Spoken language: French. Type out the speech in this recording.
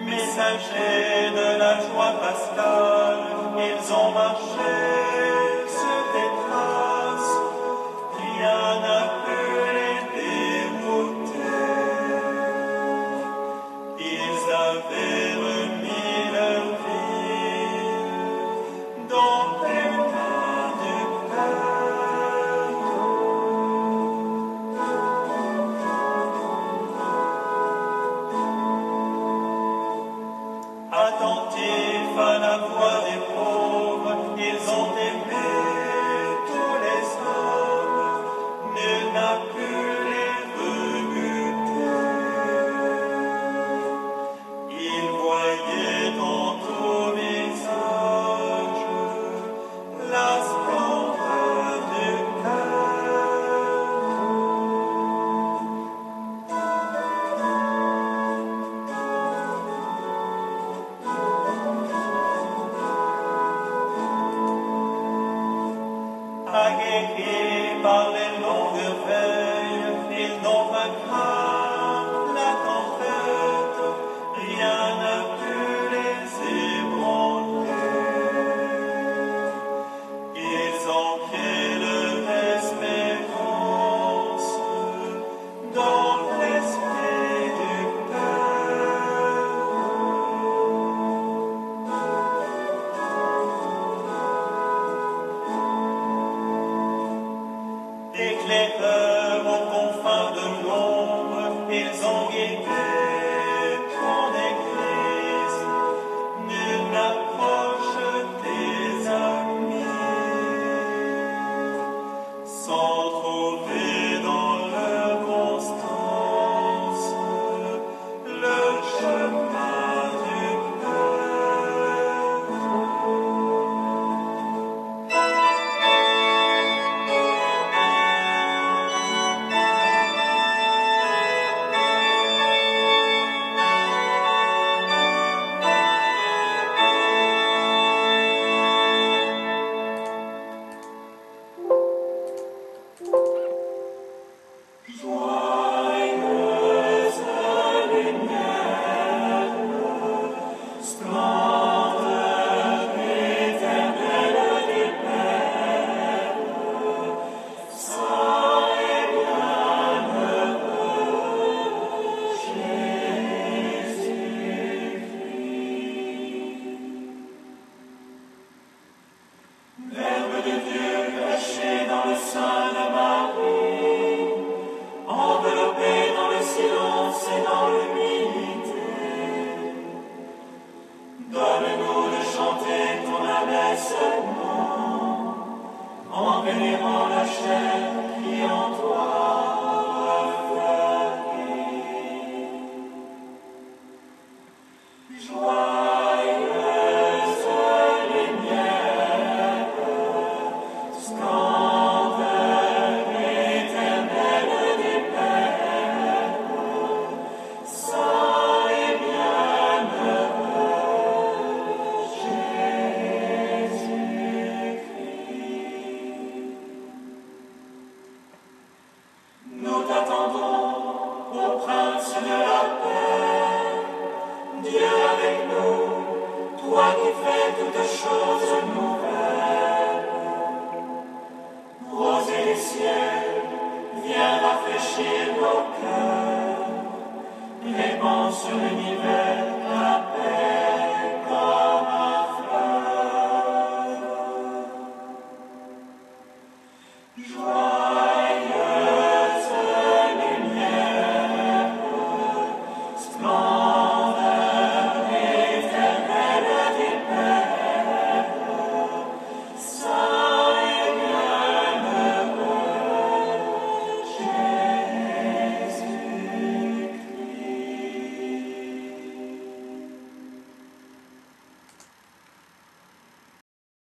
Messagers de la joie pascale, ils ont marché sur des traces, rien n'a pu les dérouter. Ils avaient remis leur vie dans les mains du Père. Attentifs à la voix des pauvres, ils ont aimé tous les hommes, nul n'a pu les rebuter. Ils voyaient en tout visage la splendeur du Aguerris par les longues veilles, ils n'ont pas craint la tempête, rien n'a pu les ébranler. Ils ancraient leur espérance dans l'esprit du Éclaireurs aux confins de l'ombre, ils ont guidé ton église. Nul n'approche tes amis sans trouver dans leur constance toutes choses